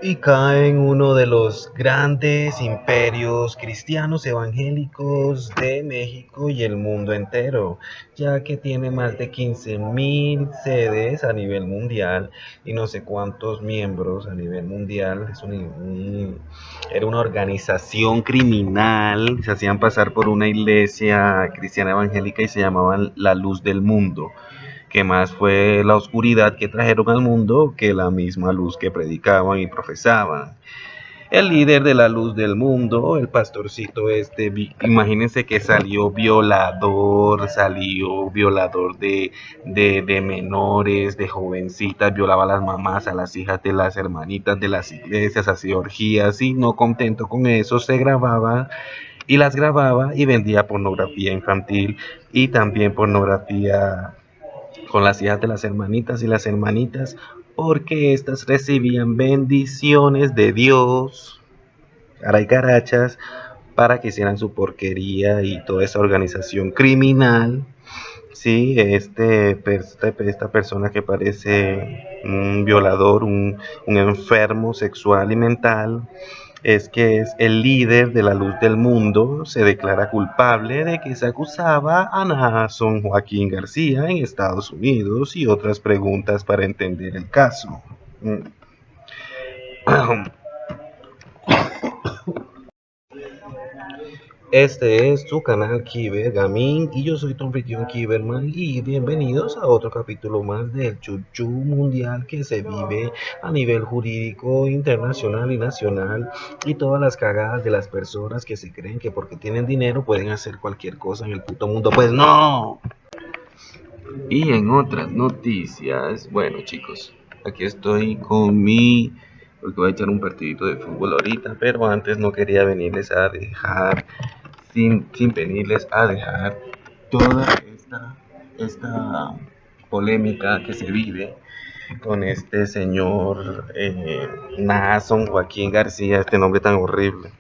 Y cae en uno de los grandes imperios cristianos evangélicos de México y el mundo entero, ya que tiene más de 15.000 sedes a nivel mundial y no sé cuántos miembros a nivel mundial. Era una organización criminal, se hacían pasar por una iglesia cristiana evangélica y se llamaban La Luz del Mundo, que más fue la oscuridad que trajeron al mundo que la misma luz que predicaban y profesaban. El líder de la luz del mundo, el pastorcito este, imagínense que salió violador de menores, de jovencitas, violaba a las mamás, a las hijas de las hermanitas de las iglesias, hacía orgías y no contento con eso se grababa y las grababa y vendía pornografía infantil y también pornografía con las hijas de las hermanitas y las hermanitas, porque éstas recibían bendiciones de Dios, cara y carachas, para que hicieran su porquería y toda esa organización criminal. Sí, esta persona que parece un violador, un enfermo sexual y mental, es que es el líder de la luz del mundo, se declara culpable de que se acusaba a Nason Joaquín García en Estados Unidos y otras preguntas para entender el caso. Este es su canal Kiber Gaming y yo soy tu anfitrión Kiberman y bienvenidos a otro capítulo más del chuchu mundial que se vive a nivel jurídico internacional y nacional y todas las cagadas de las personas que se creen que porque tienen dinero pueden hacer cualquier cosa en el puto mundo. Pues no. Y en otras noticias, bueno chicos, aquí estoy con porque voy a echar un partidito de fútbol ahorita, pero antes no quería venirles a dejar sin venirles a dejar toda esta polémica que se vive con este señor Nason Joaquín García, este nombre tan horrible.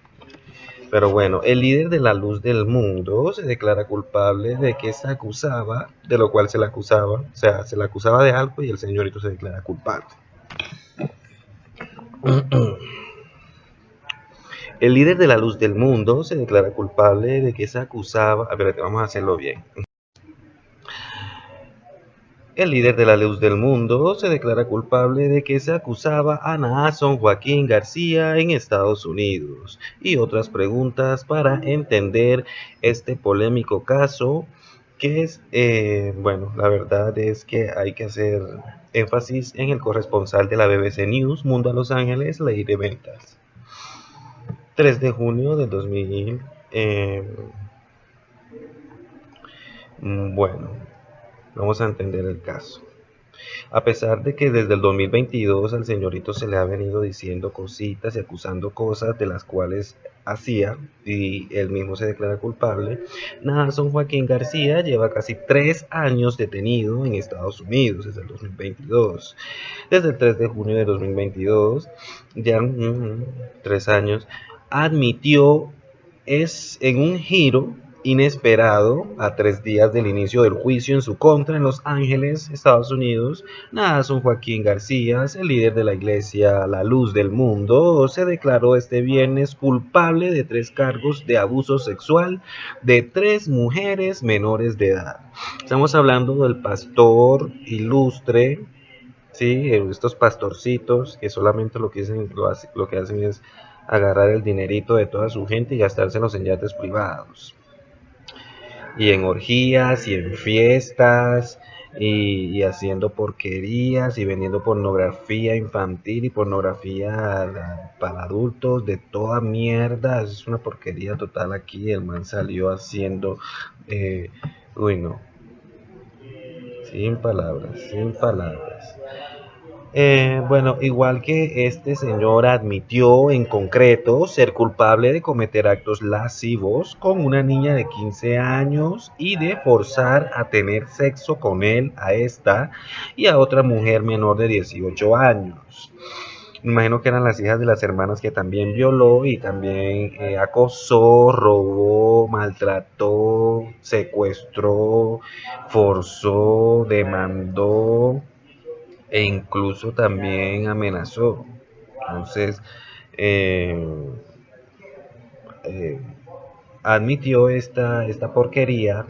Pero bueno, el líder de la luz del mundo se declara culpable de que se acusaba, de lo cual se le acusaba, o sea, se le acusaba de algo y el señorito se declara culpable. El líder de la luz del mundo se declara culpable de que se acusaba, a ver, vamos a hacerlo bien. El líder de la luz del mundo se declara culpable de que se acusaba a Nason Joaquín García en Estados Unidos y otras preguntas para entender este polémico caso que es, bueno, la verdad es que hay que hacer énfasis en el corresponsal de la BBC News, Mundo a Los Ángeles, Ley de Ventas. 3 de junio del 2000, bueno, vamos a entender el caso. A pesar de que desde el 2022 al señorito se le ha venido diciendo cositas y acusando cosas de las cuales hacía y él mismo se declara culpable, Nason Joaquín García lleva casi 3 años detenido en Estados Unidos desde el 2022. Desde el 3 de junio de 2022, ya 3 años, admitió es en un giro inesperado a 3 días del inicio del juicio en su contra en Los Ángeles, Estados Unidos. Nason Joaquín García, el líder de la iglesia La Luz del Mundo, se declaró este viernes culpable de 3 cargos de abuso sexual de 3 mujeres menores de edad. Estamos hablando del pastor ilustre, sí, estos pastorcitos que solamente lo que hacen es agarrar el dinerito de toda su gente y gastárselos en yates privados y en orgías y en fiestas y haciendo porquerías y vendiendo pornografía infantil y pornografía para adultos de toda mierda. Es una porquería total aquí. El man salió haciendo uy no, sin palabras, sin palabras. Bueno, igual que este señor admitió en concreto ser culpable de cometer actos lascivos con una niña de 15 años y de forzar a tener sexo con él a esta y a otra mujer menor de 18 años. Me imagino que eran las hijas de las hermanas que también violó y también acosó, robó, maltrató, secuestró, forzó, demandó e incluso también amenazó. Entonces, eh, eh, admitió esta porquería.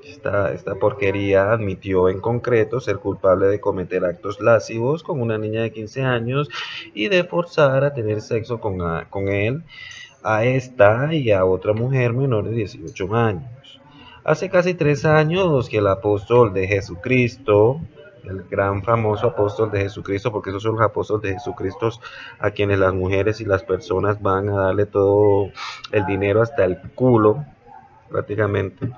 Esta porquería admitió en concreto ser culpable de cometer actos lascivos con una niña de 15 años y de forzar a tener sexo con él, a esta y a otra mujer menor de 18 años. Hace casi 3 años que el apóstol de Jesucristo, el gran famoso apóstol de Jesucristo, porque esos son los apóstoles de Jesucristo a quienes las mujeres y las personas van a darle todo el dinero hasta el culo, prácticamente.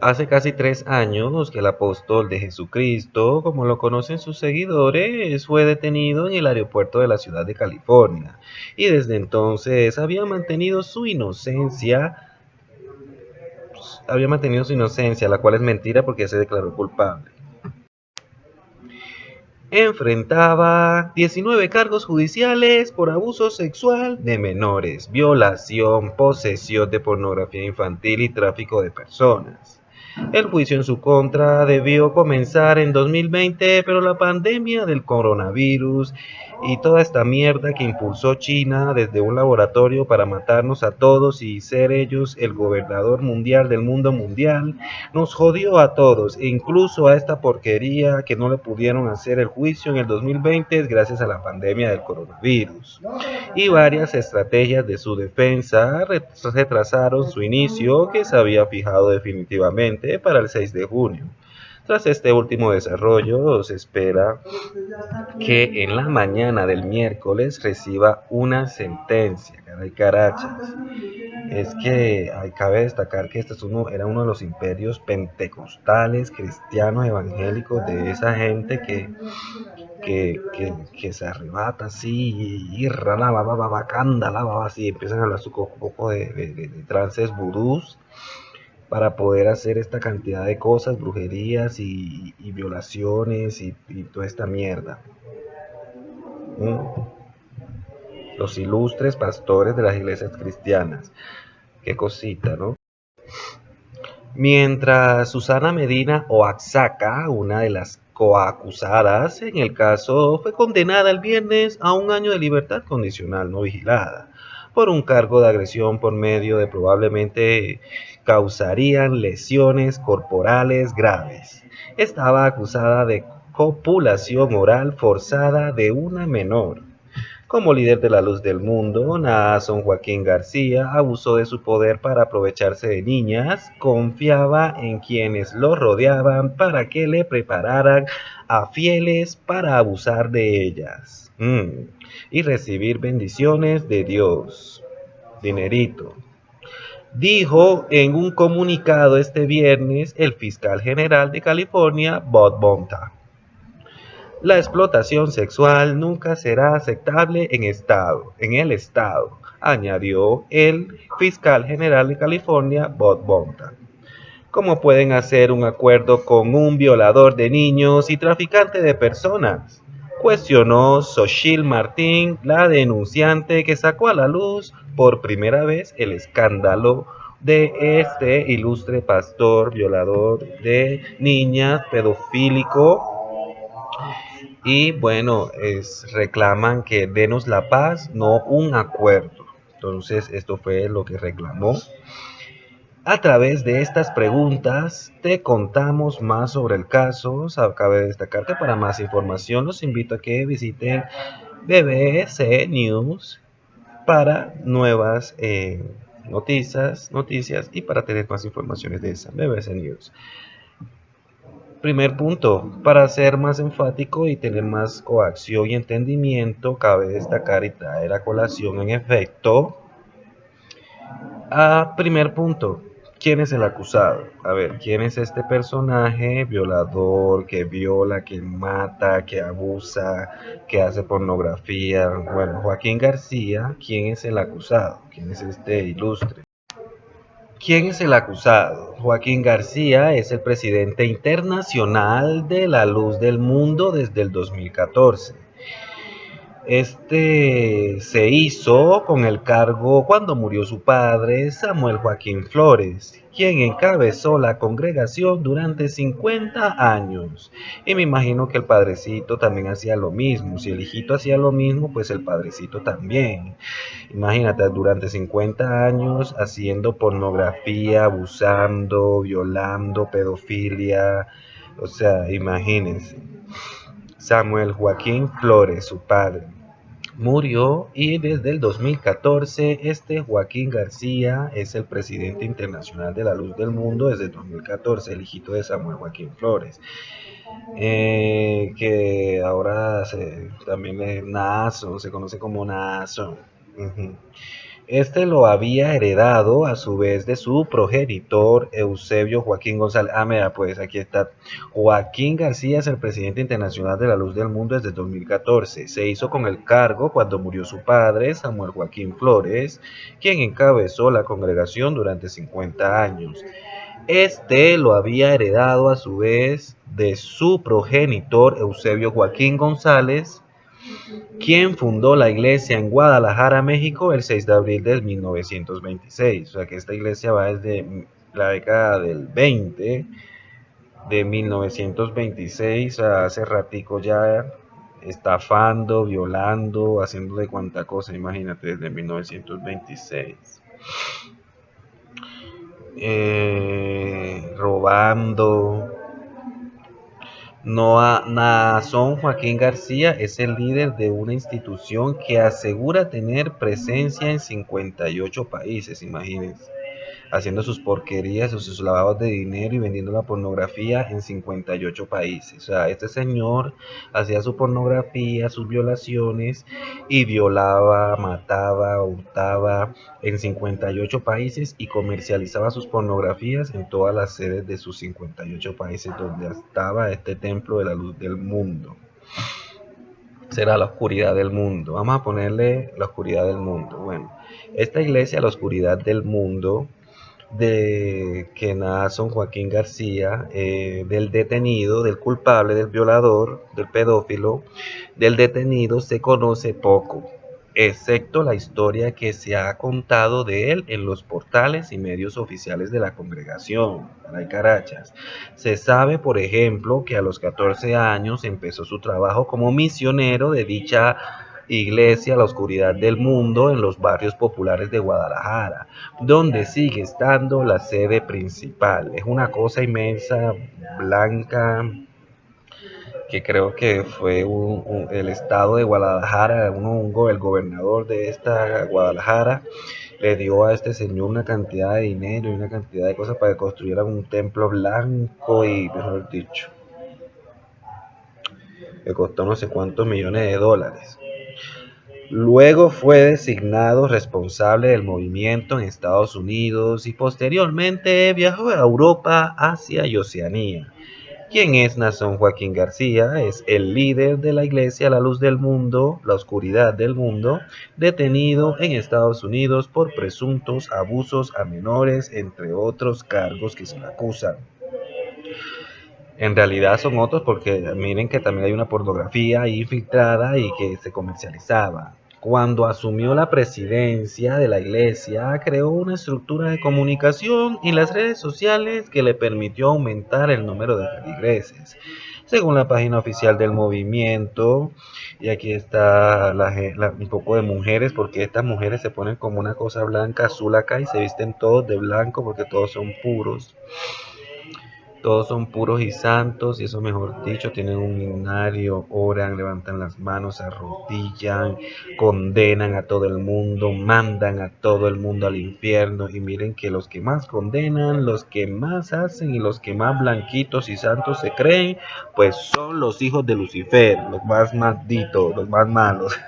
Hace casi 3 años que el apóstol de Jesucristo, como lo conocen sus seguidores, fue detenido en el aeropuerto de la ciudad de California y desde entonces había mantenido su inocencia, la cual es mentira porque se declaró culpable. Enfrentaba 19 cargos judiciales por abuso sexual de menores, violación, posesión de pornografía infantil y tráfico de personas. El juicio en su contra debió comenzar en 2020, pero la pandemia del coronavirus y toda esta mierda que impulsó China desde un laboratorio para matarnos a todos y ser ellos el gobernador mundial del mundo mundial, nos jodió a todos, e incluso a esta porquería que no le pudieron hacer el juicio en el 2020 gracias a la pandemia del coronavirus. Y varias estrategias de su defensa retrasaron su inicio, que se había fijado definitivamente para el 6 de junio. Tras este último desarrollo, se espera que en la mañana del miércoles reciba una sentencia. Caray, carachas. Es que cabe destacar que era uno de los imperios pentecostales, cristianos, evangélicos, de esa gente que se arrebata así y así, empiezan a hablar su poco de trances vudús para poder hacer esta cantidad de cosas, brujerías y violaciones y toda esta mierda. ¿Mm? Los ilustres pastores de las iglesias cristianas. Qué cosita, ¿no? Mientras Susana Medina Oaxaca, una de las coacusadas en el caso, fue condenada el viernes a 1 año de libertad condicional no vigilada por un cargo de agresión por medio de probablemente causarían lesiones corporales graves. Estaba acusada de copulación oral forzada de una menor. Como líder de la luz del mundo, Naasón Joaquín García abusó de su poder para aprovecharse de niñas, confiaba en quienes lo rodeaban para que le prepararan a fieles para abusar de ellas y recibir bendiciones de Dios. Dinerito. Dijo en un comunicado este viernes el fiscal general de California, Bob Bonta. La explotación sexual nunca será aceptable en el estado, añadió el fiscal general de California, Bob Bonta. ¿Cómo pueden hacer un acuerdo con un violador de niños y traficante de personas? Cuestionó Xochitl Martín, la denunciante que sacó a la luz por primera vez el escándalo de este ilustre pastor violador de niñas, pedofílico. Y bueno, reclaman que denos la paz, no un acuerdo. Entonces, esto fue lo que reclamó. A través de estas preguntas te contamos más sobre el caso. Cabe destacar que para más información los invito a que visiten BBC News para nuevas noticias y para tener más informaciones de esa BBC News. Primer punto, para ser más enfático y tener más coacción y entendimiento, cabe destacar y traer a colación en efecto primer punto, ¿quién es el acusado? A ver, ¿quién es este personaje violador que viola, que mata, que abusa, que hace pornografía? Bueno, Joaquín García, ¿quién es el acusado? ¿Quién es este ilustre? ¿Quién es el acusado? Joaquín García es el presidente internacional de la Luz del Mundo desde el 2014. Este se hizo con el cargo cuando murió su padre, Samuel Joaquín Flores, quien encabezó la congregación durante 50 años. Y me imagino que el padrecito también hacía lo mismo. Si el hijito hacía lo mismo, pues el padrecito también. Imagínate, durante 50 años haciendo pornografía, abusando, violando, pedofilia. O sea, imagínense. Samuel Joaquín Flores, su padre, murió y desde el 2014 este Joaquín García es el presidente internacional de la Luz del Mundo desde el 2014, el hijito de Samuel Joaquín Flores, que ahora también es Naso, se conoce como Naso. Ujú. Este lo había heredado a su vez de su progenitor Eusebio Joaquín González. Ah, mira, pues aquí está. Joaquín García es el presidente internacional de la Luz del Mundo desde 2014. Se hizo con el cargo cuando murió su padre, Samuel Joaquín Flores, quien encabezó la congregación durante 50 años. Este lo había heredado a su vez de su progenitor Eusebio Joaquín González, quien fundó la iglesia en Guadalajara, México, el 6 de abril de 1926. O sea que esta iglesia va desde la década del 20, de 1926, a hace ratico ya, estafando, violando, haciendo de cuanta cosa, imagínate, desde 1926. Robando. Naasón Joaquín García es el líder de una institución que asegura tener presencia en 58 países, imagínense, haciendo sus porquerías, sus lavados de dinero y vendiendo la pornografía en 58 países. O sea, este señor hacía su pornografía, sus violaciones y violaba, mataba, hurtaba en 58 países y comercializaba sus pornografías en todas las sedes de sus 58 países donde estaba este templo de la luz del mundo. Será la oscuridad del mundo. Vamos a ponerle la oscuridad del mundo. Bueno, esta iglesia, la oscuridad del mundo, de que Naasón Joaquín García, del detenido, del culpable, del violador, del pedófilo, del detenido se conoce poco, excepto la historia que se ha contado de él en los portales y medios oficiales de la congregación. Ay, carachas. Se sabe, por ejemplo, que a los 14 años empezó su trabajo como misionero de dicha iglesia, la oscuridad del mundo, en los barrios populares de Guadalajara, donde sigue estando la sede principal. Es una cosa inmensa, blanca, que creo que fue el estado de Guadalajara, el gobernador de esta Guadalajara, le dio a este señor una cantidad de dinero y una cantidad de cosas para que construyera un templo blanco y, mejor dicho, le costó no sé cuántos millones de dólares. Luego fue designado responsable del movimiento en Estados Unidos y posteriormente viajó a Europa, Asia y Oceanía. ¿Quién es Naasón Joaquín García? Es el líder de la iglesia La Luz del Mundo, la oscuridad del mundo, detenido en Estados Unidos por presuntos abusos a menores, entre otros cargos que se le acusan. En realidad son otros porque miren que también hay una pornografía ahí filtrada y que se comercializaba. Cuando asumió la presidencia de la iglesia, creó una estructura de comunicación y las redes sociales que le permitió aumentar el número de feligreses. Según la página oficial del movimiento, y aquí está un poco de mujeres, porque estas mujeres se ponen como una cosa blanca, azul acá y se visten todos de blanco porque todos son puros. Todos son puros y santos, y eso mejor dicho, tienen un himnario, oran, levantan las manos, se arrodillan, condenan a todo el mundo, mandan a todo el mundo al infierno. Y miren que los que más condenan, los que más hacen y los que más blanquitos y santos se creen, pues son los hijos de Lucifer, los más malditos, los más malos.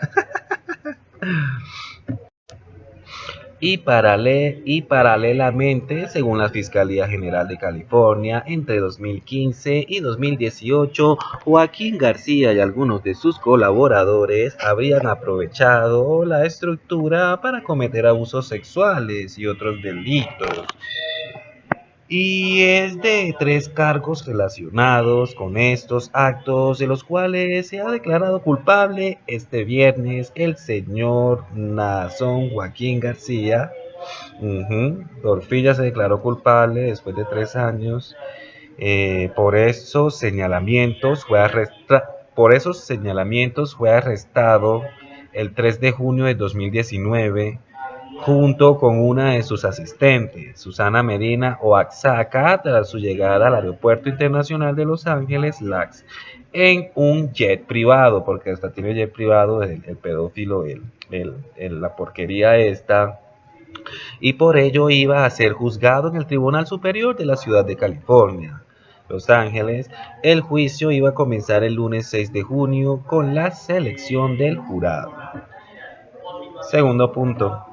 Y paralelamente, según la Fiscalía General de California, entre 2015 y 2018, Joaquín García y algunos de sus colaboradores habrían aprovechado la estructura para cometer abusos sexuales y otros delitos. y es de 3 cargos relacionados con estos actos, de los cuales se ha declarado culpable este viernes el señor Naasón Joaquín García. Por fin ya se declaró culpable después de 3 años. Por esos señalamientos fue arrestado el 3 de junio de 2019 junto con una de sus asistentes, Susana Medina Oaxaca, tras su llegada al Aeropuerto Internacional de Los Ángeles, LAX, en un jet privado, porque hasta tiene jet privado el pedófilo, la porquería esta, y por ello iba a ser juzgado en el Tribunal Superior de la Ciudad de California, Los Ángeles. El juicio iba a comenzar el lunes 6 de junio con la selección del jurado. Segundo punto.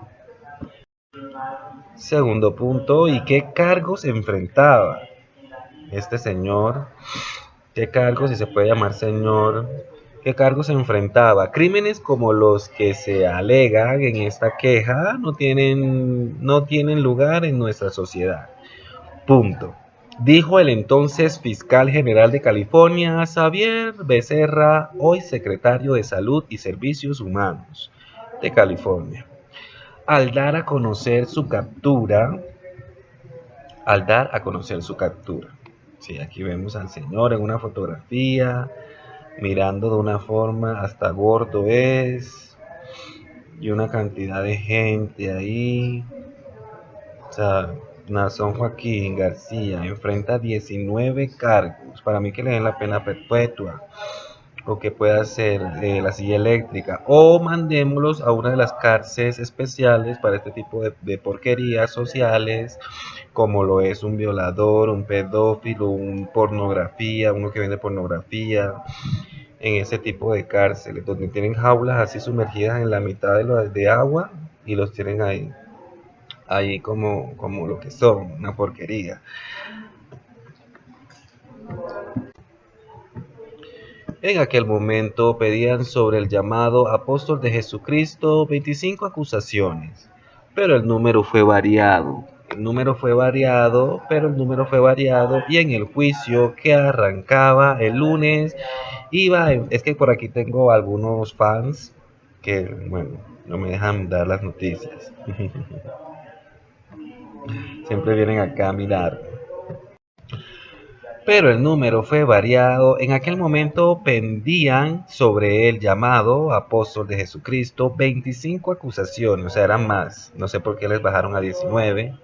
Segundo punto, ¿y qué cargos enfrentaba este señor? ¿Qué cargos, si se puede llamar señor? ¿Qué cargos enfrentaba? Crímenes como los que se alegan en esta queja no tienen lugar en nuestra sociedad. Punto. Dijo el entonces fiscal general de California, Xavier Becerra, hoy secretario de Salud y Servicios Humanos de California. Al dar a conocer su captura, Sí, aquí vemos al señor en una fotografía, mirando de una forma, hasta gordo es, y una cantidad de gente ahí. O sea, Naasón Joaquín García enfrenta 19 cargos. Para mí que le den la pena perpetua, o que pueda ser la silla eléctrica, o mandémoslos a una de las cárceles especiales para este tipo de porquerías sociales, como lo es un violador, un pedófilo, uno que vende pornografía, en ese tipo de cárceles, donde tienen jaulas así sumergidas en la mitad de agua y los tienen ahí como lo que son, una porquería. En aquel momento pedían sobre el llamado apóstol de Jesucristo 25 acusaciones, pero el número fue variado. Y en el juicio que arrancaba el lunes es que por aquí tengo algunos fans que, bueno, no me dejan dar las noticias. Siempre vienen acá a mirar. Pero el número fue variado. En aquel momento pendían sobre el llamado apóstol de Jesucristo 25 acusaciones, o sea, eran más. No sé por qué les bajaron a 19.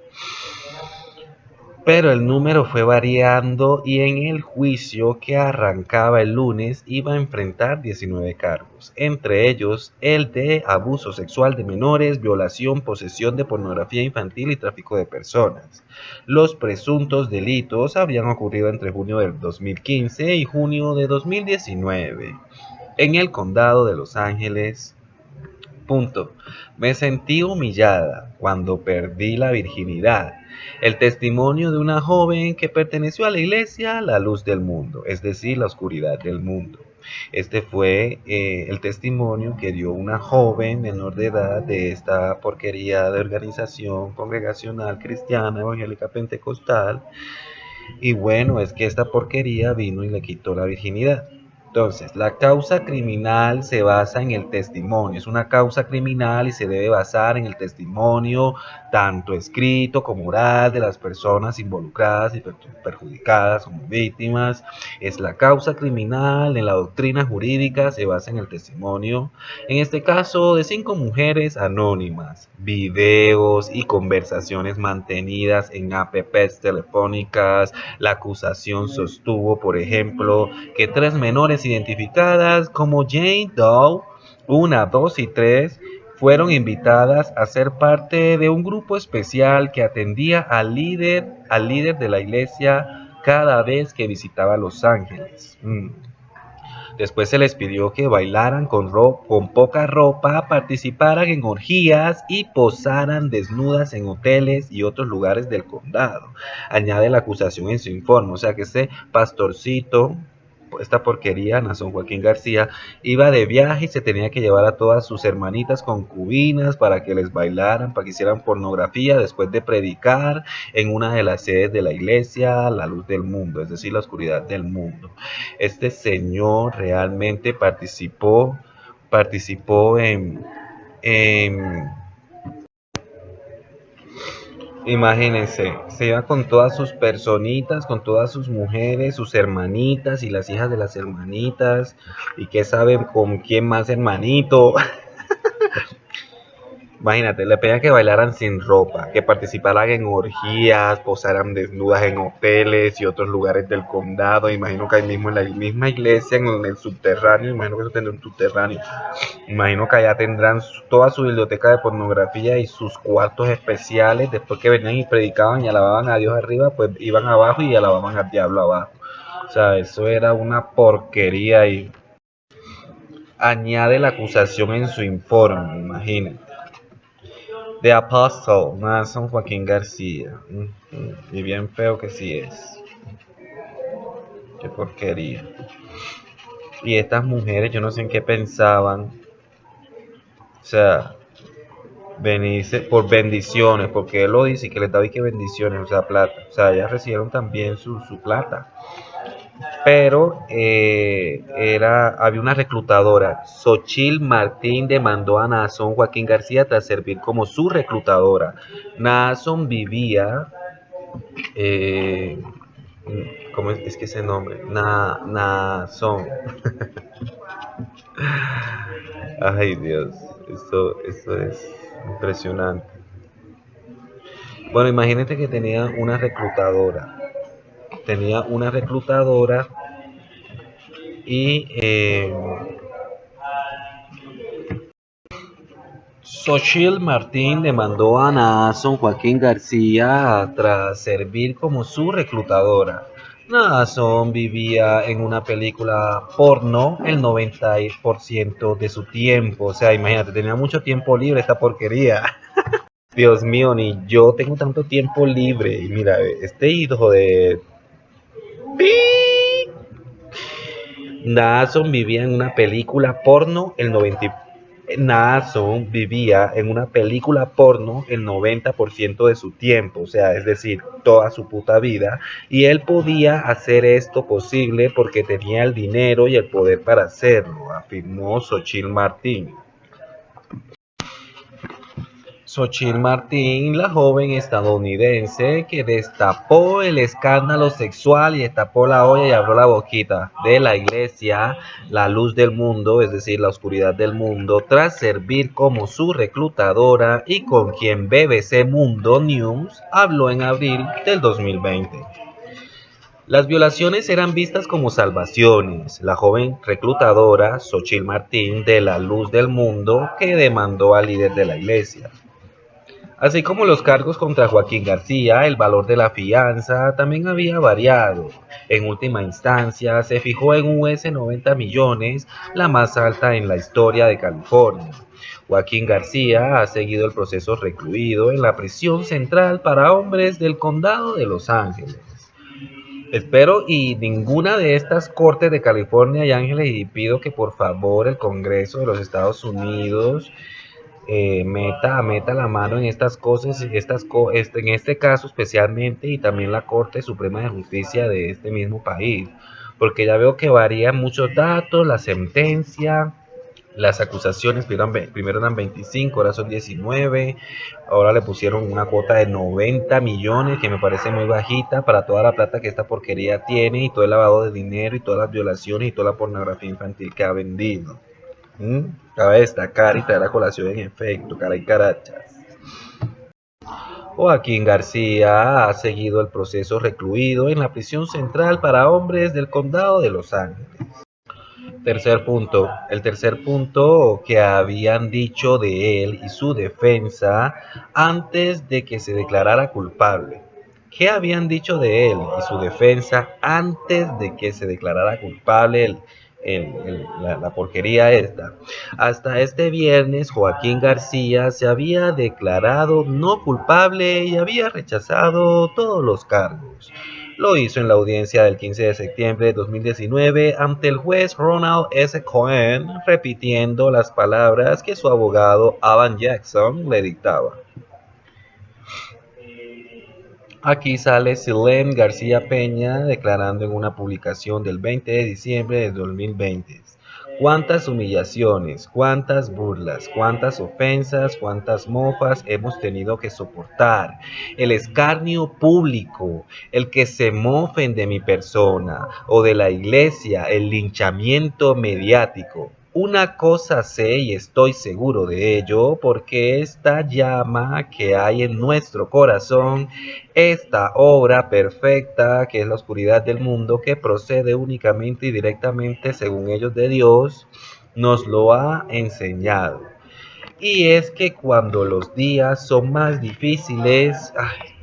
Pero el número fue variando y en el juicio que arrancaba el lunes iba a enfrentar 19 cargos, entre ellos el de abuso sexual de menores, violación, posesión de pornografía infantil y tráfico de personas. Los presuntos delitos habrían ocurrido entre junio del 2015 y junio de 2019 en el condado de Los Ángeles. Punto. Me sentí humillada cuando perdí la virginidad. El testimonio de una joven que perteneció a la iglesia La Luz del Mundo, es decir, la oscuridad del mundo. Este fue el testimonio que dio una joven menor de edad de esta porquería de organización congregacional cristiana evangélica pentecostal. Y bueno, es que esta porquería vino y le quitó la virginidad. Entonces, la causa criminal se basa en el testimonio. Es una causa criminal y se debe basar en el testimonio, tanto escrito como oral, de las personas involucradas y perjudicadas como víctimas. Es la causa criminal en la doctrina jurídica, se basa en el testimonio, en este caso de 5 mujeres anónimas, videos y conversaciones mantenidas en apps telefónicas. La acusación sostuvo, por ejemplo, que 3 menores identificadas como Jane Doe 1, 2 y 3 fueron invitadas a ser parte de un grupo especial que atendía al líder de la iglesia cada vez que visitaba Los Ángeles. Después se les pidió que bailaran con poca ropa, participaran en orgías y posaran desnudas en hoteles y otros lugares del condado. Añade la acusación en su informe, o sea que este pastorcito esta porquería, Nason Joaquín García, iba de viaje y se tenía que llevar a todas sus hermanitas concubinas para que les bailaran, para que hicieran pornografía después de predicar en una de las sedes de la iglesia, la luz del mundo, es decir, la oscuridad del mundo. Este señor realmente participó en imagínense, se iba con todas sus personitas, con todas sus mujeres, sus hermanitas y las hijas de las hermanitas, y que saben con quién más hermanito. Imagínate, le pedían que bailaran sin ropa, que participaran en orgías, posaran desnudas en hoteles y otros lugares del condado. Imagino que ahí mismo en la misma iglesia, en el subterráneo, imagino que eso tendrá un subterráneo. Imagino que allá tendrán toda su biblioteca de pornografía y sus cuartos especiales. Después que venían y predicaban y alababan a Dios arriba, pues iban abajo y alababan al diablo abajo. O sea, eso era una porquería y añade la acusación en su informe, imagínate. The Apostle, Nason Joaquín García. Y bien feo que sí es. Qué porquería. Y estas mujeres, yo no sé en qué pensaban. O sea, venirse por bendiciones, porque él lo dice que les daba y que bendiciones, o sea, plata. O sea, ellas recibieron también su plata. Pero había una reclutadora. Xochil Martín demandó a Nason Joaquín García tras servir como su reclutadora. Nason vivía, eh, ¿cómo es que ese nombre? Nason. Ay Dios, esto es impresionante. Bueno, imagínate que tenía una reclutadora y Xochitl Martín demandó a Nason Joaquín García tras servir como su reclutadora. Nason vivía en una película porno el 90% de su tiempo. O sea, imagínate, tenía mucho tiempo libre esta porquería. Dios mío, ni yo tengo tanto tiempo libre. Y mira, este hijo de... Nason vivía en una película porno el 90%. Nason vivía en una película porno el 90% de su tiempo, o sea, es decir, toda su puta vida, y él podía hacer esto posible porque tenía el dinero y el poder para hacerlo, afirmó Xochitl Martín. Xochitl Martín, la joven estadounidense que destapó el escándalo sexual y destapó la olla y abrió la boquita de la iglesia, la luz del mundo, es decir, la oscuridad del mundo, tras servir como su reclutadora y con quien BBC Mundo News habló en abril del 2020. Las violaciones eran vistas como salvaciones. La joven reclutadora, Xochitl Martín, de la luz del mundo, que demandó al líder de la iglesia. Así como los cargos contra Joaquín García, el valor de la fianza también había variado. En última instancia, se fijó en US 90 millones, la más alta en la historia de California. Joaquín García ha seguido el proceso recluido en la prisión central para hombres del condado de Los Ángeles. Espero y ninguna de estas cortes de California y Ángeles, y pido que por favor el Congreso de los Estados Unidos meta la mano en estas cosas, en este caso especialmente, y también la Corte Suprema de Justicia de este mismo país, porque ya veo que varían muchos datos, la sentencia, las acusaciones, primero eran 25, ahora son 19, ahora le pusieron una cuota de 90 millones, que me parece muy bajita para toda la plata que esta porquería tiene, y todo el lavado de dinero, y todas las violaciones, y toda la pornografía infantil que ha vendido. Cabe destacar y traer a colación en efecto, cara y carachas. Joaquín García ha seguido el proceso recluido en la prisión central para hombres del condado de Los Ángeles. Tercer punto. El tercer punto que habían dicho de él y su defensa antes de que se declarara culpable. ¿Qué habían dicho de él y su defensa antes de que se declarara culpable la porquería esta? Hasta este viernes, Joaquín García se había declarado no culpable y había rechazado todos los cargos. Lo hizo en la audiencia del 15 de septiembre de 2019 ante el juez Ronald S. Cohen, repitiendo las palabras que su abogado Alan Jackson le dictaba. Aquí sale Silene García Peña declarando en una publicación del 20 de diciembre de 2020. Cuántas humillaciones, cuántas burlas, cuántas ofensas, cuántas mofas hemos tenido que soportar. El escarnio público, el que se mofen de mi persona o de la iglesia, el linchamiento mediático. Una cosa sé y estoy seguro de ello, porque esta llama que hay en nuestro corazón, esta obra perfecta que es la oscuridad del mundo, que procede únicamente y directamente según ellos de Dios, nos lo ha enseñado. Y es que cuando los días son más difíciles,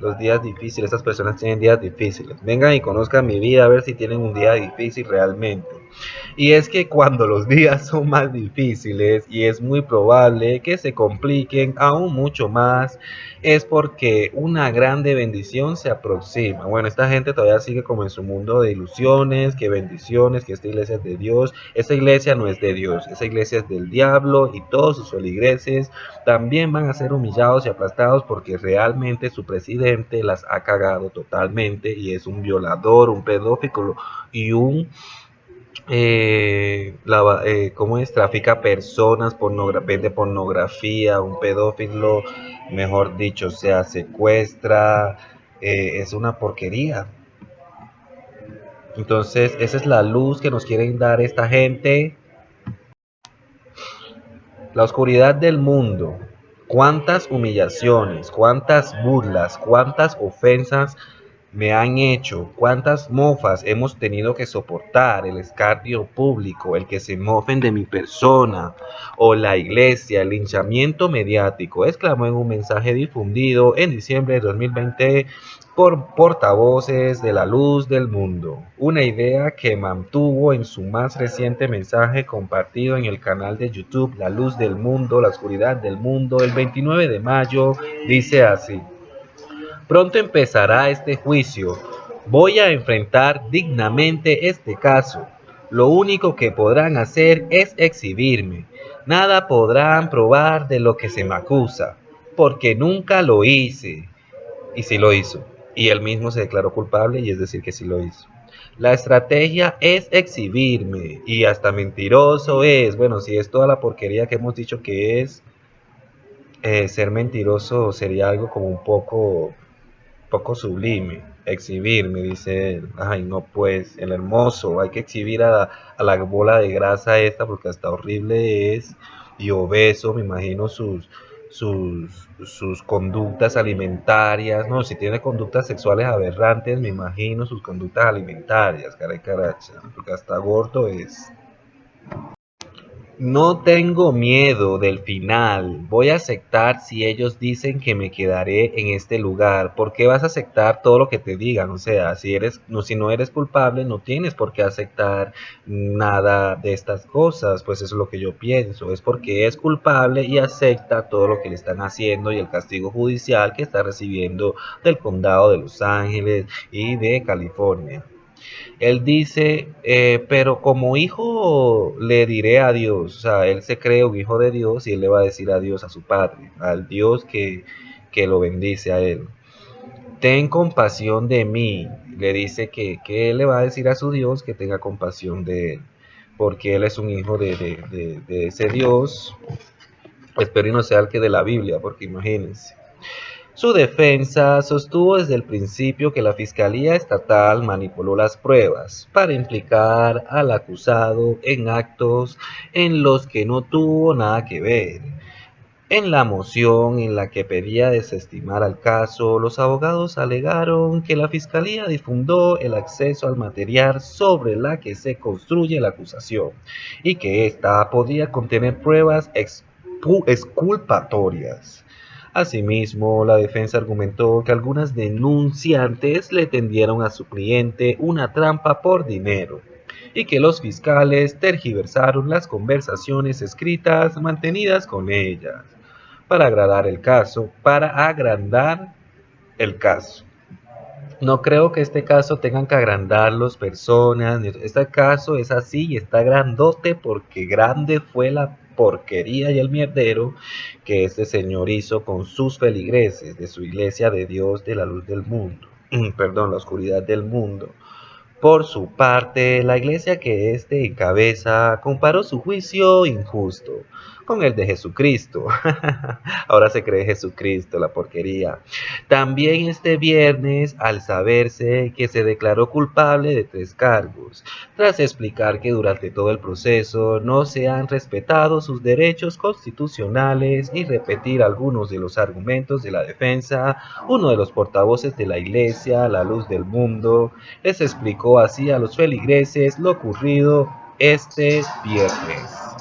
los días difíciles, estas personas tienen días difíciles. Vengan y conozcan mi vida a ver si tienen un día difícil realmente. Y es que cuando los días son más difíciles y es muy probable que se compliquen aún mucho más, es porque una grande bendición se aproxima. Bueno, esta gente todavía sigue como en su mundo de ilusiones, que bendiciones, que esta iglesia es de Dios. Esta iglesia no es de Dios, esta iglesia es del diablo y todos sus feligreses también van a ser humillados y aplastados porque realmente su presidente las ha cagado totalmente y es un violador, un pedófilo y un ¿cómo es? Trafica personas, vende pornografía, un pedófilo, mejor dicho, o sea, secuestra, es una porquería. Entonces, esa es la luz que nos quieren dar esta gente. La oscuridad del mundo. Cuántas humillaciones, cuántas burlas, cuántas ofensas me han hecho, cuántas mofas hemos tenido que soportar, el escarnio público, el que se mofen de mi persona, o la iglesia, el linchamiento mediático, exclamó en un mensaje difundido en diciembre de 2020 por portavoces de la luz del mundo, una idea que mantuvo en su más reciente mensaje compartido en el canal de YouTube La Luz del Mundo, la Oscuridad del Mundo, el 29 de mayo, dice así: pronto empezará este juicio. Voy a enfrentar dignamente este caso. Lo único que podrán hacer es exhibirme. Nada podrán probar de lo que se me acusa, porque nunca lo hice. Y sí lo hizo. Y él mismo se declaró culpable y es decir que sí lo hizo. La estrategia es exhibirme y hasta mentiroso es. Bueno, si es toda la porquería que hemos dicho que es, ser mentiroso sería algo como un poco sublime, exhibirme, dice él. Ay, no, pues, el hermoso, hay que exhibir a la bola de grasa esta porque hasta horrible es y obeso, me imagino sus conductas alimentarias, no, si tiene conductas sexuales aberrantes, me imagino sus conductas alimentarias, caray caracha, porque hasta gordo es. No tengo miedo del final. Voy a aceptar si ellos dicen que me quedaré en este lugar. ¿Por qué vas a aceptar todo lo que te digan? O sea, si no eres culpable, no tienes por qué aceptar nada de estas cosas. Pues eso es lo que yo pienso. Es porque es culpable y acepta todo lo que le están haciendo y el castigo judicial que está recibiendo del condado de Los Ángeles y de California. Él dice, pero como hijo le diré a Dios, o sea, él se cree un hijo de Dios y él le va a decir adiós a su padre, al Dios que lo bendice a él. Ten compasión de mí, le dice que él le va a decir a su Dios que tenga compasión de él, porque él es un hijo de ese Dios, espero y no sea el que de la Biblia, porque imagínense. Su defensa sostuvo desde el principio que la Fiscalía Estatal manipuló las pruebas para implicar al acusado en actos en los que no tuvo nada que ver. En la moción en la que pedía desestimar al caso, los abogados alegaron que la Fiscalía difundió el acceso al material sobre la que se construye la acusación y que ésta podía contener pruebas exculpatorias. Asimismo, la defensa argumentó que algunas denunciantes le tendieron a su cliente una trampa por dinero y que los fiscales tergiversaron las conversaciones escritas mantenidas con ellas para agrandar el caso. No creo que este caso tengan que agrandarlos personas. Este caso es así y está grandote porque grande fue la porquería y el mierdero que este señor hizo con sus feligreses de su iglesia de Dios de la luz del mundo. Perdón, la oscuridad del mundo. Por su parte, la iglesia que éste encabeza comparó su juicio injusto con el de Jesucristo. Ahora se cree Jesucristo, la porquería. También este viernes, al saberse que se declaró culpable de 3 cargos, tras explicar que durante todo el proceso no se han respetado sus derechos constitucionales y repetir algunos de los argumentos de la defensa, uno de los portavoces de la iglesia, la luz del mundo, les explicó así a los feligreses lo ocurrido este viernes.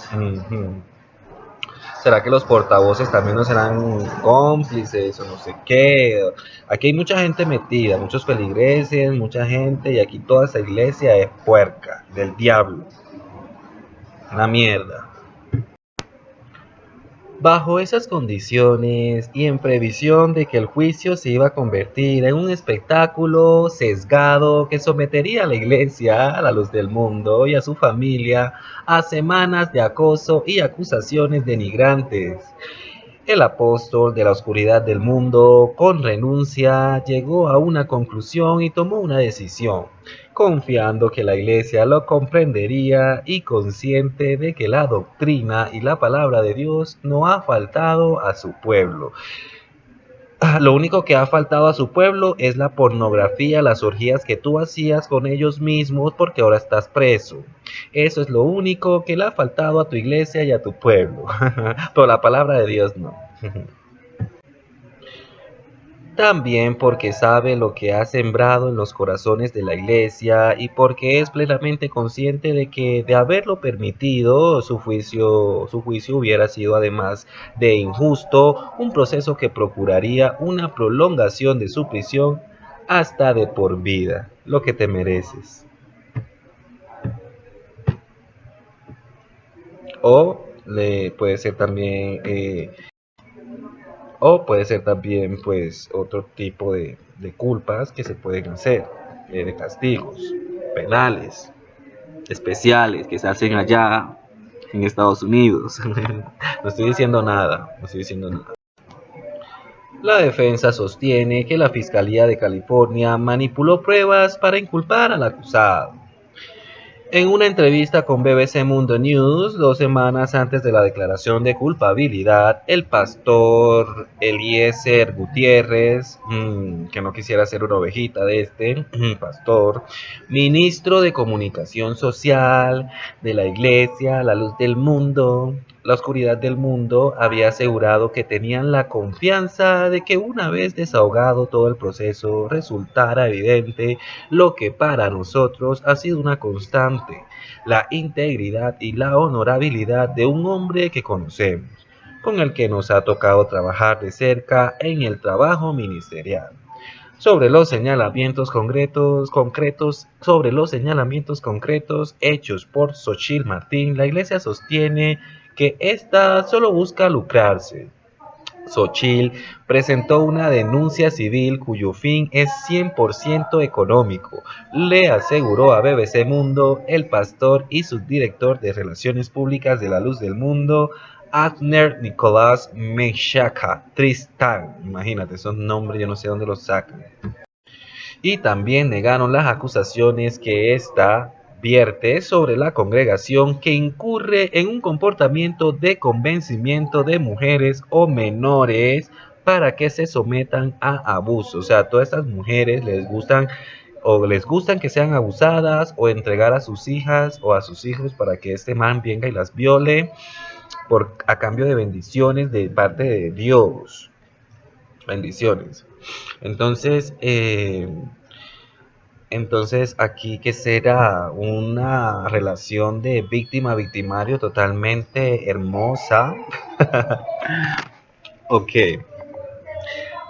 ¿Será que los portavoces también no serán cómplices o no sé qué? Aquí hay mucha gente metida, muchos feligreses, mucha gente, y aquí toda esa iglesia es puerca, del diablo. Una mierda. Bajo esas condiciones y en previsión de que el juicio se iba a convertir en un espectáculo sesgado que sometería a la iglesia, a la luz del mundo y a su familia a semanas de acoso y acusaciones denigrantes, el apóstol de la oscuridad del mundo, con renuncia, llegó a una conclusión y tomó una decisión, confiando que la iglesia lo comprendería y consciente de que la doctrina y la palabra de Dios no ha faltado a su pueblo. Lo único que ha faltado a su pueblo es la pornografía, las orgías que tú hacías con ellos mismos porque ahora estás preso. Eso es lo único que le ha faltado a tu iglesia y a tu pueblo. Pero la palabra de Dios no. También porque sabe lo que ha sembrado en los corazones de la iglesia y porque es plenamente consciente de que de haberlo permitido, su juicio hubiera sido además de injusto, un proceso que procuraría una prolongación de su prisión hasta de por vida, lo que te mereces. O le puede ser también puede ser también, pues, otro tipo de culpas que se pueden hacer, de castigos penales, especiales, que se hacen allá en Estados Unidos. No estoy diciendo nada, no estoy diciendo nada. La defensa sostiene que la Fiscalía de California manipuló pruebas para inculpar al acusado. En una entrevista con BBC Mundo News, 2 semanas antes de la declaración de culpabilidad, el pastor Eliezer Gutiérrez, que no quisiera ser una ovejita de este pastor, ministro de Comunicación Social de la Iglesia, la luz del mundo, la oscuridad del mundo, había asegurado que tenían la confianza de que una vez desahogado todo el proceso resultara evidente lo que para nosotros ha sido una constante, la integridad y la honorabilidad de un hombre que conocemos, con el que nos ha tocado trabajar de cerca en el trabajo ministerial. Sobre los señalamientos hechos por Xochitl Martín, la iglesia sostiene que ésta solo busca lucrarse. Xochitl presentó una denuncia civil cuyo fin es 100% económico, le aseguró a BBC Mundo el pastor y subdirector de Relaciones Públicas de la Luz del Mundo, Avner Nicolás Meshaka Tristan. Imagínate, esos nombres yo no sé dónde los sacan. Y también negaron las acusaciones que ésta vierte sobre la congregación que incurre en un comportamiento de convencimiento de mujeres o menores para que se sometan a abuso. O sea, todas estas mujeres les gustan que sean abusadas o entregar a sus hijas o a sus hijos para que este man venga y las viole a cambio de bendiciones de parte de Dios. Bendiciones. Entonces, aquí que será una relación de víctima-victimario totalmente hermosa. Ok.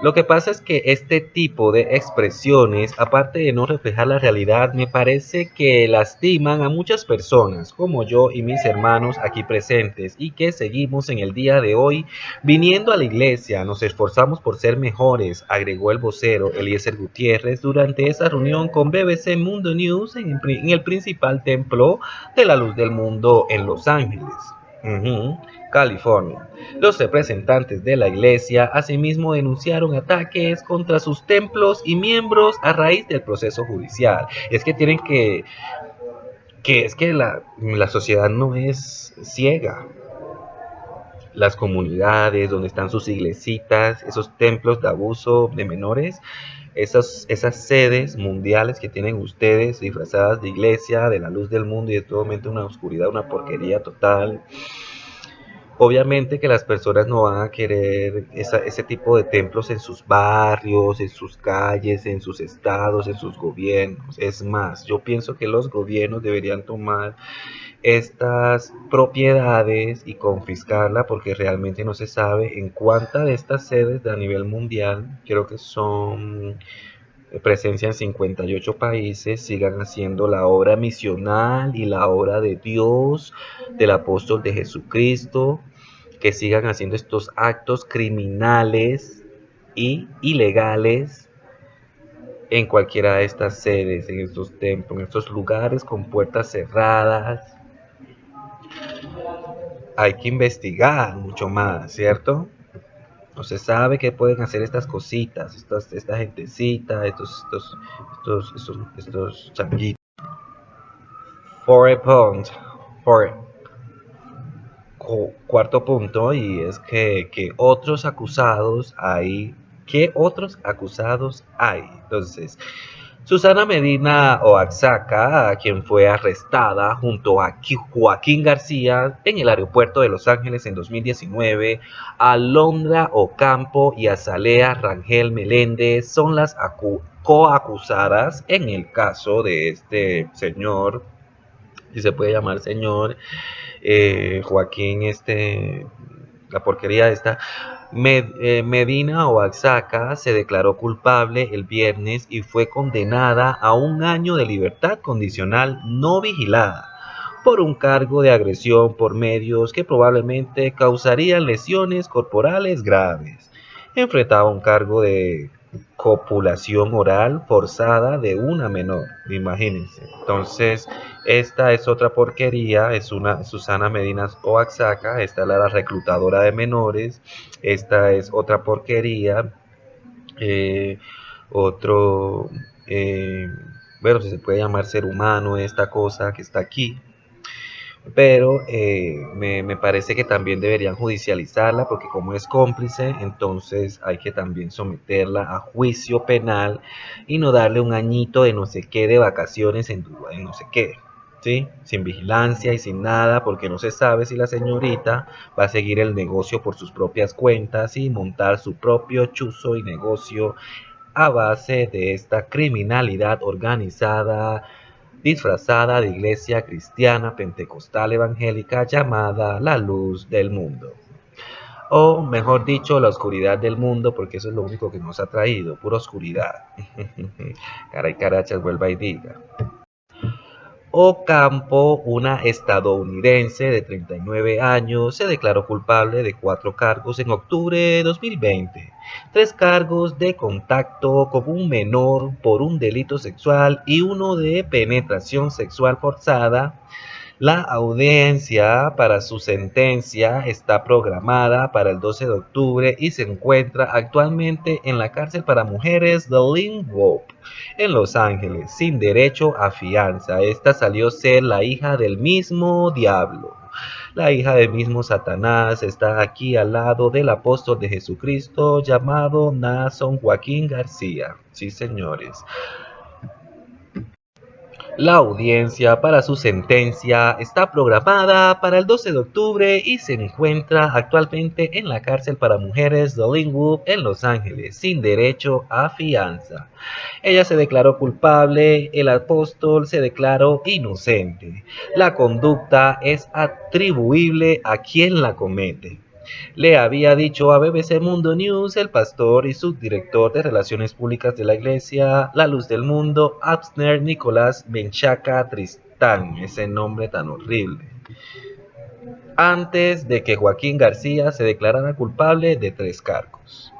Lo que pasa es que este tipo de expresiones, aparte de no reflejar la realidad, me parece que lastiman a muchas personas, como yo y mis hermanos aquí presentes, y que seguimos en el día de hoy viniendo a la iglesia. Nos esforzamos por ser mejores, agregó el vocero Eliezer Gutiérrez durante esa reunión con BBC Mundo News en el principal templo de la luz del mundo en Los Ángeles, California. Los representantes de la iglesia asimismo denunciaron ataques contra sus templos y miembros a raíz del proceso judicial. Es que tienen que es que la sociedad no es ciega. Las comunidades donde están sus iglesitas, esos templos de abuso de menores, esas sedes mundiales que tienen ustedes disfrazadas de iglesia, de la luz del mundo y de todo momento una oscuridad, una porquería total. Obviamente que las personas no van a querer ese tipo de templos en sus barrios, en sus calles, en sus estados, en sus gobiernos. Es más, yo pienso que los gobiernos deberían tomar estas propiedades y confiscarla porque realmente no se sabe en cuántas de estas sedes a nivel mundial, creo que son presencia en 58 países, sigan haciendo la obra misional y la obra de Dios, del apóstol de Jesucristo, que sigan haciendo estos actos criminales y ilegales en cualquiera de estas sedes, en estos templos, en estos lugares con puertas cerradas. Hay que investigar mucho más, ¿cierto? No se sabe qué pueden hacer estas cositas, esta gentecita, estos changuitos. For a point, for cuarto punto, y es que otros acusados hay. ¿Qué otros acusados hay? Entonces, Susana Medina Oaxaca, quien fue arrestada junto a Joaquín García en el aeropuerto de Los Ángeles en 2019, Alondra Ocampo y Azalea Rangel Meléndez son las coacusadas en el caso de este señor, si se puede llamar señor, Joaquín, la porquería esta. Medina Oaxaca se declaró culpable el viernes y fue condenada a 1 año de libertad condicional no vigilada por un cargo de agresión por medios que probablemente causarían lesiones corporales graves. Enfrentaba un cargo de copulación oral forzada de una menor, imagínense. Entonces, esta es otra porquería, es una Susana Medina Oaxaca, esta es la reclutadora de menores, esta es otra porquería, eh, otro, eh, bueno, si se puede llamar ser humano esta cosa que está aquí, pero me parece que también deberían judicializarla porque como es cómplice, entonces hay que también someterla a juicio penal y no darle 1 añito de no sé qué de vacaciones en no sé qué, ¿sí? Sin vigilancia y sin nada porque no se sabe si la señorita va a seguir el negocio por sus propias cuentas y montar su propio chuzo y negocio a base de esta criminalidad organizada disfrazada de iglesia cristiana pentecostal evangélica llamada la luz del mundo. O mejor dicho, la oscuridad del mundo, porque eso es lo único que nos ha traído, pura oscuridad. Caray carachas, vuelva y diga. Ocampo, una estadounidense de 39 años, se declaró culpable de 4 cargos en octubre de 2020. 3 cargos de contacto con un menor por un delito sexual y uno de penetración sexual forzada. La audiencia para su sentencia está programada para el 12 de octubre y se encuentra actualmente en la cárcel para mujeres de Lynwood, en Los Ángeles, sin derecho a fianza. Esta salió ser la hija del mismo diablo. La hija del mismo Satanás está aquí al lado del apóstol de Jesucristo llamado Nason Joaquín García. Sí, señores. La audiencia para su sentencia está programada para el 12 de octubre y se encuentra actualmente en la cárcel para mujeres de Lynwood en Los Ángeles, sin derecho a fianza. Ella se declaró culpable, el apóstol se declaró inocente. La conducta es atribuible a quien la comete. Le había dicho a BBC Mundo News el pastor y subdirector de Relaciones Públicas de la Iglesia La Luz del Mundo, Abner Nicolás Menchaca Tristán, ese nombre tan horrible, antes de que Joaquín García se declarara culpable de 3 cargos.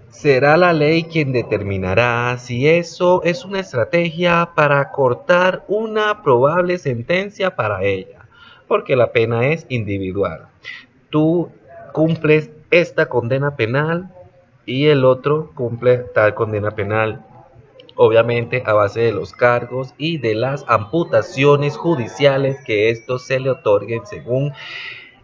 Será la ley quien determinará si eso es una estrategia para cortar una probable sentencia para ella, porque la pena es individual. Tú cumples esta condena penal y el otro cumple tal condena penal, obviamente a base de los cargos y de las amputaciones judiciales que estos se le otorguen según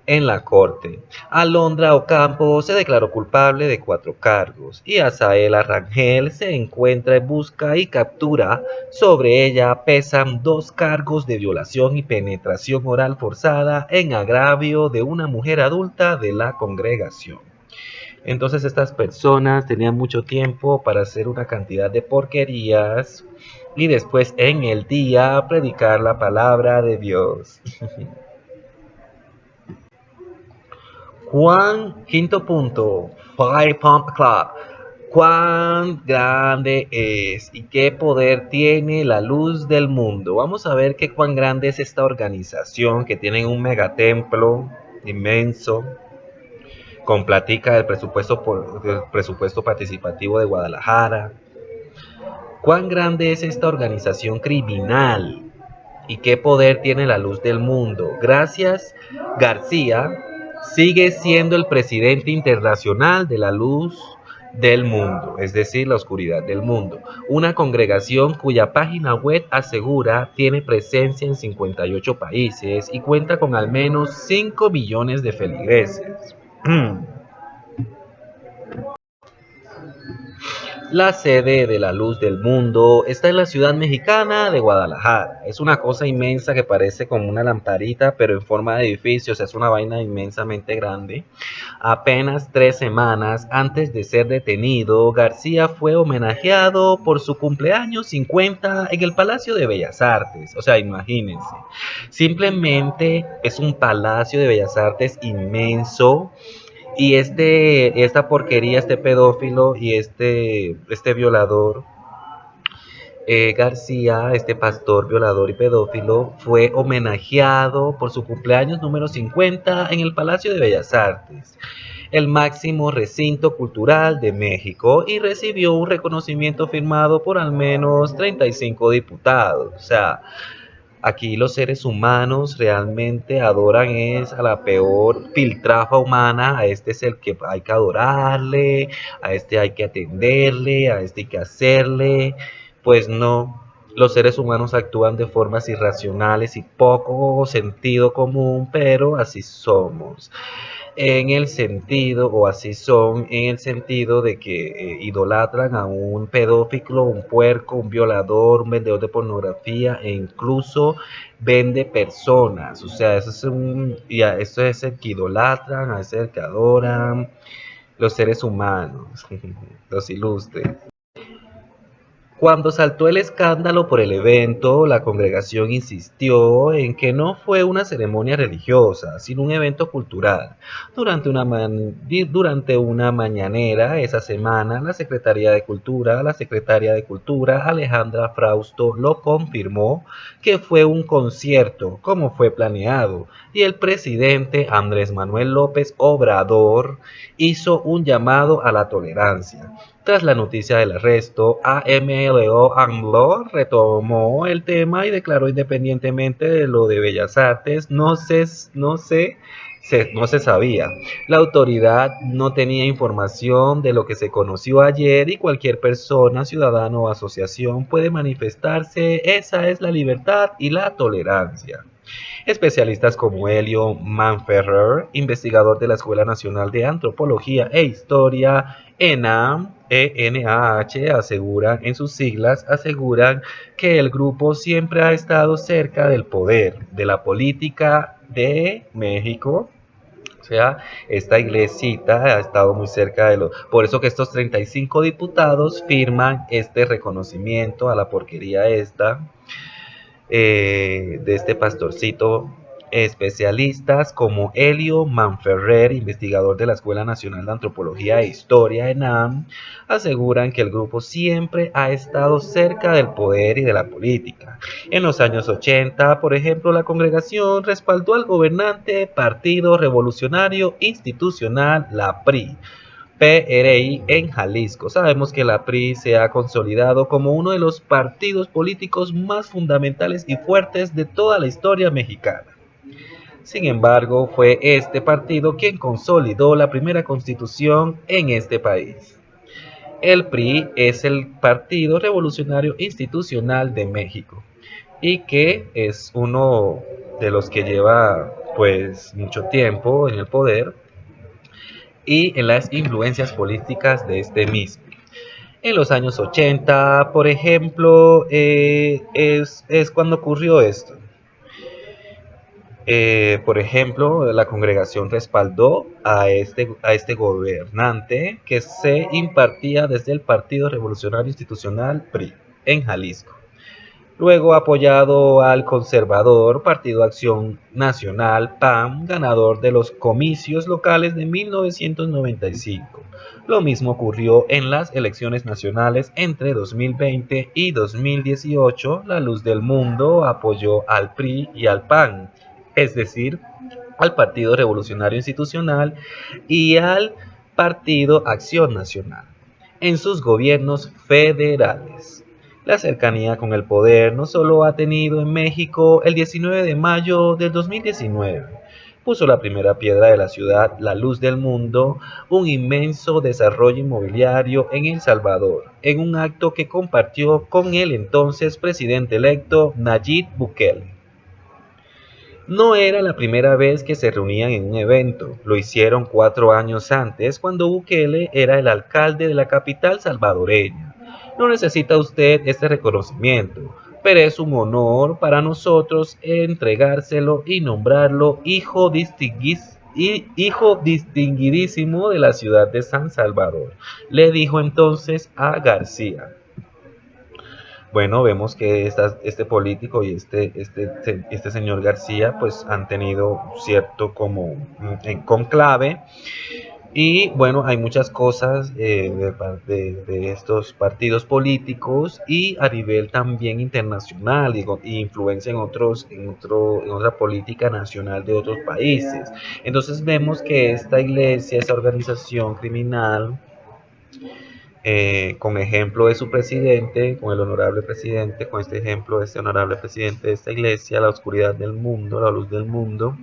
en la corte. Alondra Ocampo se declaró culpable de 4 cargos y Azaela Rangel se encuentra en busca y captura. Sobre ella pesan 2 cargos de violación y penetración oral forzada en agravio de una mujer adulta de la congregación. Entonces estas personas tenían mucho tiempo para hacer una cantidad de porquerías y después en el día predicar la palabra de Dios. Quinto punto, Fire Pump Club. ¿Cuán grande es y qué poder tiene la luz del mundo? Vamos a ver cuán grande es esta organización que tiene un megatemplo inmenso con platica del presupuesto participativo de Guadalajara. ¿Cuán grande es esta organización criminal y qué poder tiene la luz del mundo? Gracias, García sigue siendo el presidente internacional de la luz del mundo, es decir, la oscuridad del mundo, una congregación cuya página web asegura tiene presencia en 58 países y cuenta con al menos 5 millones de feligreses. La sede de la Luz del Mundo está en la ciudad mexicana de Guadalajara. Es una cosa inmensa que parece como una lamparita, pero en forma de edificio, o sea, es una vaina inmensamente grande. Apenas 3 semanas antes de ser detenido, García fue homenajeado por su cumpleaños 50 en el Palacio de Bellas Artes. O sea, imagínense. Simplemente es un Palacio de Bellas Artes inmenso. Y esta porquería, este pedófilo y este violador, García, este pastor violador y pedófilo, fue homenajeado por su cumpleaños número 50 en el Palacio de Bellas Artes, el máximo recinto cultural de México, y recibió un reconocimiento firmado por al menos 35 diputados. O sea, aquí los seres humanos realmente adoran es a la peor piltrafa humana, a este es el que hay que adorarle, a este hay que atenderle, a este hay que hacerle. Pues no, los seres humanos actúan de formas irracionales y poco sentido común, pero así somos en el sentido, o así son, en el sentido de que idolatran a un pedófilo, un puerco, un violador, un vendedor de pornografía e incluso vende personas. O sea, eso es el que idolatran, a ese es el que adoran los seres humanos, los ilustres. Cuando saltó el escándalo por el evento, la congregación insistió en que no fue una ceremonia religiosa, sino un evento cultural. Durante una mañanera esa semana, la secretaria de Cultura, Alejandra Frausto, lo confirmó que fue un concierto, como fue planeado, y el presidente Andrés Manuel López Obrador hizo un llamado a la tolerancia. Tras la noticia del arresto, AMLO AMLO retomó el tema y declaró independientemente de lo de Bellas Artes, no se sabía. La autoridad no tenía información de lo que se conoció ayer y cualquier persona, ciudadano o asociación puede manifestarse. Esa es la libertad y la tolerancia. Especialistas como Helio Manferrer, investigador de la Escuela Nacional de Antropología e Historia, ENAH, aseguran que el grupo siempre ha estado cerca del poder, de la política de México. O sea, esta iglesita ha estado muy cerca de Por eso que estos 35 diputados firman este reconocimiento a la porquería esta, de este pastorcito Especialistas como Elio Manferrer, investigador de la Escuela Nacional de Antropología e Historia ENAM, aseguran que el grupo siempre ha estado cerca del poder y de la política. En los años 80, por ejemplo, la congregación respaldó al gobernante Partido Revolucionario Institucional, la PRI, en Jalisco. Sabemos que la PRI se ha consolidado como uno de los partidos políticos más fundamentales y fuertes de toda la historia mexicana. Sin embargo, fue este partido quien consolidó la primera constitución en este país. El PRI es el Partido Revolucionario Institucional de México y que es uno de los que lleva pues mucho tiempo en el poder y en las influencias políticas de este mismo. En los años 80, por ejemplo, es cuando ocurrió esto. Por ejemplo, la congregación respaldó a este gobernante que se impartía desde el Partido Revolucionario Institucional PRI en Jalisco. Luego apoyado al conservador Partido Acción Nacional PAN, ganador de los comicios locales de 1995. Lo mismo ocurrió en las elecciones nacionales entre 2020 y 2018. La Luz del Mundo apoyó al PRI y al PAN, es decir, al Partido Revolucionario Institucional y al Partido Acción Nacional, en sus gobiernos federales. La cercanía con el poder no solo ha tenido en México el 19 de mayo del 2019, puso la primera piedra de la ciudad La Luz del Mundo, un inmenso desarrollo inmobiliario en El Salvador, en un acto que compartió con el entonces presidente electo Nayib Bukele. No era la primera vez que se reunían en un evento, lo hicieron 4 años antes cuando Bukele era el alcalde de la capital salvadoreña. No necesita usted este reconocimiento, pero es un honor para nosotros entregárselo y nombrarlo hijo distinguidísimo de la ciudad de San Salvador, le dijo entonces a García. Bueno, vemos que este político y este señor García pues han tenido cierto como en conclave y bueno, hay muchas cosas de estos partidos políticos y a nivel también internacional, digo, y influencia en otra política nacional de otros países. Entonces vemos que esta iglesia, esta organización criminal, con ejemplo de su presidente, con el honorable presidente, con este ejemplo de este honorable presidente de esta iglesia, la oscuridad del mundo, la luz del mundo,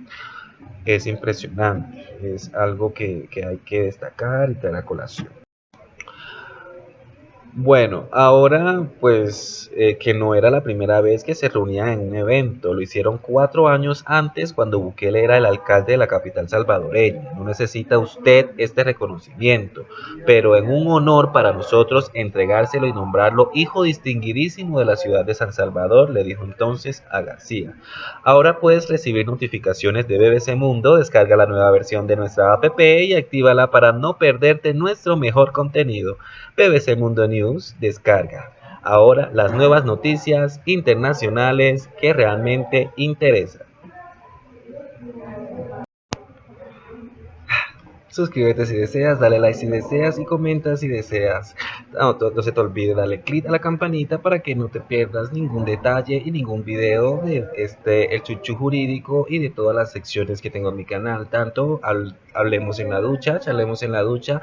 es impresionante, es algo que hay que destacar y traer a colación. Bueno, ahora pues que no era la primera vez que se reunían en un evento, lo hicieron 4 años antes cuando Bukele era el alcalde de la capital salvadoreña. No necesita usted este reconocimiento, pero en un honor para nosotros entregárselo y nombrarlo hijo distinguidísimo de la ciudad de San Salvador, le dijo entonces a García. Ahora puedes recibir notificaciones de BBC Mundo, descarga la nueva versión de nuestra app y actívala para no perderte nuestro mejor contenido. BBC Mundo News descarga. Ahora las nuevas noticias internacionales que realmente interesan. Suscríbete si deseas, dale like si deseas y comenta si deseas. No se te olvide darle click a la campanita para que no te pierdas ningún detalle y ningún video de el chuchu jurídico y de todas las secciones que tengo en mi canal. Tanto hablemos en la ducha, charlemos en la ducha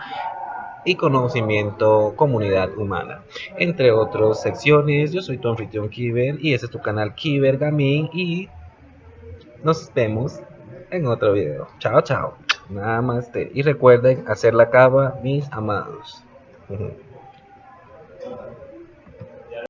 y conocimiento comunidad humana, entre otras secciones. Yo soy tu anfitrión Kiber y este es tu canal Kiber Gaming y nos vemos en otro video. Chao, chao. Namaste. Y recuerden hacer la cava, mis amados.